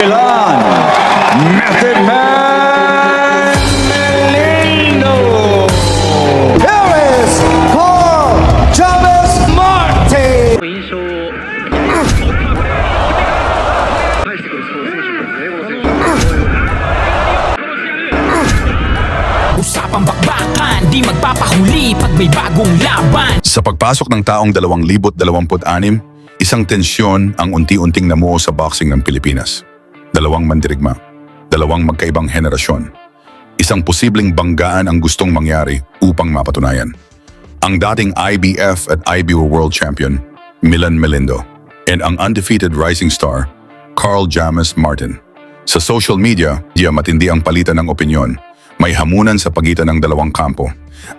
Milan, Method Man Melino. Here is Carl Chavez Martin. 印象を返してくるそう選手ですね、この選手。 Usapang bakbakan, di magpapahuli pag may bagong laban. Sa pagpasok ng taong 2026, isang tensyon ang unti-unting namuo sa boxing ng Pilipinas. Dalawang mandirigma, dalawang magkaibang henerasyon. Isang posibleng banggaan ang gustong mangyari upang mapatunayan. Ang dating IBF at IBO World Champion, Milan Melindo, and ang undefeated rising star, Carl James Martin. Sa social media, diya matindi ang palitan ng opinyon. May hamunan sa pagitan ng dalawang kampo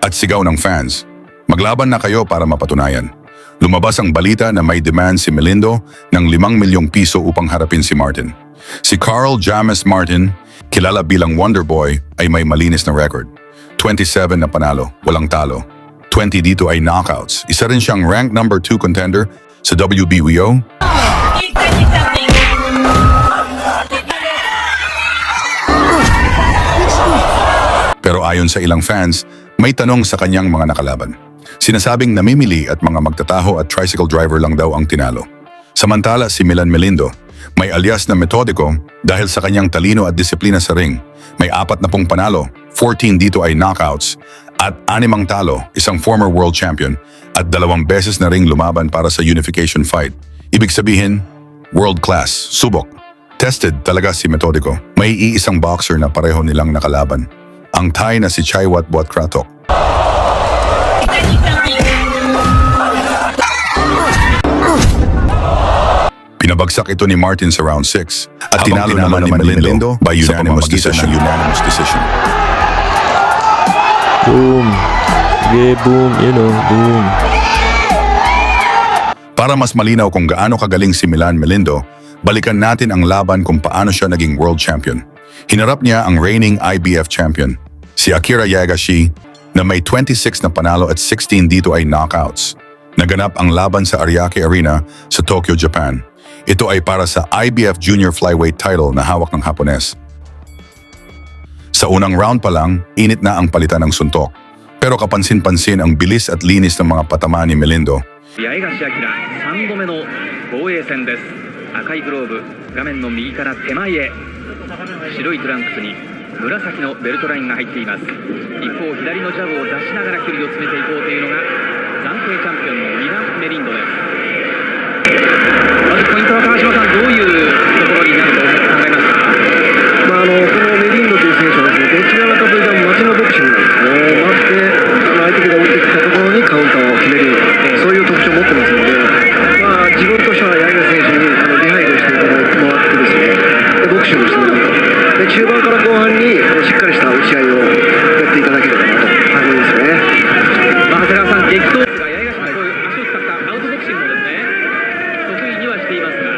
at sigaw ng fans, maglaban na kayo para mapatunayan. Lumabas ang balita na may demand si Melindo ng 5 milyong piso upang harapin si Martin. Si Carl James Martin, kilala bilang Wonder Boy, ay may malinis na record. 27 na panalo, walang talo. 20 dito ay knockouts. Isa rin siyang ranked number 2 contender sa WBO. Pero ayon sa ilang fans, may tanong sa kanyang mga nakalaban. Sinasabing namimili at mga magtataho at tricycle driver lang daw ang tinalo. Samantala si Milan Melindo, may alias na metodiko dahil sa kanyang talino at disiplina sa ring. May 40 panalo, 14 dito ay knockouts, at 6 talo, isang former world champion, at 2 beses na ring lumaban para sa unification fight. Ibig sabihin, world class, subok. Tested talaga si metodiko. May iisang boxer na pareho nilang nakalaban. Ang Thai na si Chaiwat Kratok. Pinabagsak ito ni Martin sa round 6 at tinalo naman ni Melindo by unanimous decision. Boom. Okay, boom. Boom. Para mas malinaw kung gaano kagaling si Milan Melindo, balikan natin ang laban kung paano siya naging world champion. Hinarap niya ang reigning IBF champion, si Akira Yagashi, na may 26 na panalo at 16 dito ay knockouts. Naganap ang laban sa Ariake Arena sa Tokyo, Japan. Ito ay para sa IBF Junior Flyweight title na hawak ng Hapones. Sa unang round pa lang, init na ang palitan ng suntok. Pero kapansin-pansin ang bilis at linis ng mga patama ni Melindo. 八重樫明3度目の防衛戦です。赤いグローブ、画面の右から手前へ、白いトランクスに紫のベルトラインが入っています。一方左のジャブを出しながら距離を詰めていこうというのが暫定チャンピオンのミラン・メリンドです。まずポイントは川島さん、どういうところになると考えますか？このメリンドという選手はですね、どちらかというと待ちのボクシングなんですね。待って相手が打ってきたところにカウンターを決める、そういう特徴を持ってますので、自分としては矢井選手にリハイドしてもらってですね、でボクシングをしてもらうと。で中盤から後半にしっかりした打ち合いをやっていただければなと思いますね。長谷川さん、激闘が八重樫のこういう足を使ったアウトボクシングもですね、得意にはしていますが。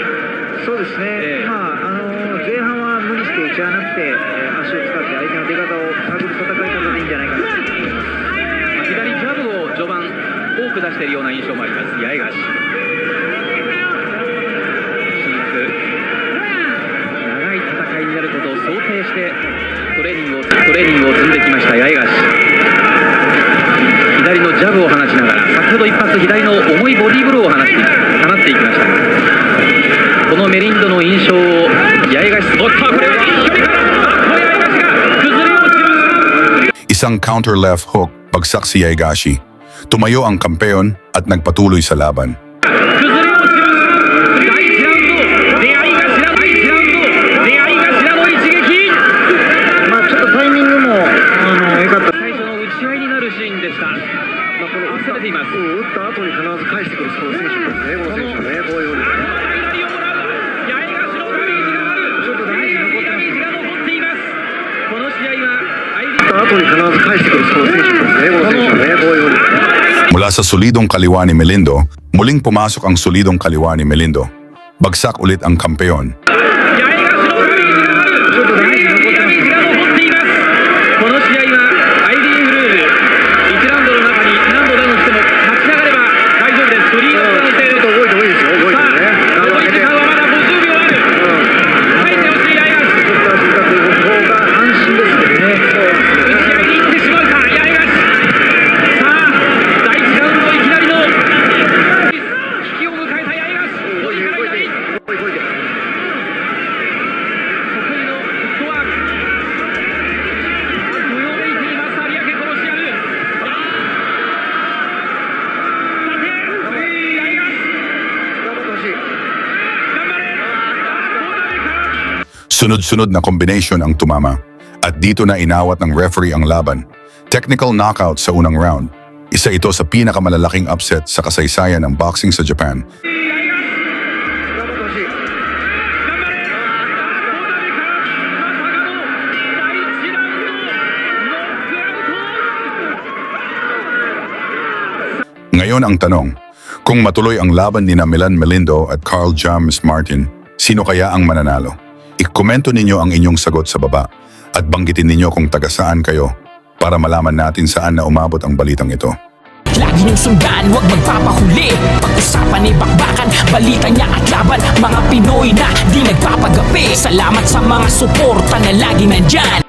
そうですね、前半は無理して打ち合わなくて、足を使って相手の出方を探る戦い方でいいんじゃないかなと思います。左ジャブを序盤多く出しているような印象もあります八重樫。長い戦いになることを想定してトレーニングを積んできました八重樫。左のジャブを放ちながら、先ほど一発左の重いボディーブローを放っていきました。このメリンドの印象を八重樫、これは一緒に八重樫が崩れ落ちました。 Isang counter left hook, bagsak si Yagashi. Tumayo ang kampeon at nagpatuloy sa laban. 崩れ落ちます。第1ラウンド、出会い頭の一撃。ちょっとタイミングも良かった。最初の打ち合いになるシーンでした。この攻めています。打った後に必ず返してくるそういう選手ですね、この選手はね、こういうふうに。左をもらう。八重樫のダメージがある。ちょっとダメージ残ってます。ダメージが残っています。この試合は後に必ず返してくるそういう選手ですね、この選手はね、こういうふうに。 Mula sa solidong kaliwa ni Melindo, muling pumasok ang solidong kaliwa ni Melindo. Bagsak ulit ang kampeon. 八重樫のダメージがある。ダメージが残っています。この試合は IBF ルール1ラウンドの中に何度ダウンしても立ち上がれば大丈夫です。フリーダウン制。ちょっと動いてもいいですよ、動いてね。残り時間はまだ50秒ある。Sunod-sunod na combination ang tumama. At dito na inawat ng referee ang laban. Technical knockout sa unang round. Isa ito sa pinakamalalaking upset sa kasaysayan ng boxing sa Japan. 頑張ってほしい。 Ngayon ang tanong, kung matuloy ang laban ni Milan Melindo at Carl James Martin, sino kaya ang mananalo? I-komento ninyo ang inyong sagot sa baba at banggitin ninyo kung taga saan kayo para malaman natin saan na umabot ang balitang ito. Lagi niyong sundan, huwag magpapahuli. Pag-usapan ni bakbakan, balita niya at laban. Mga Pinoy na di nagpapagapi. Salamat sa mga suporta na lagi nandyan.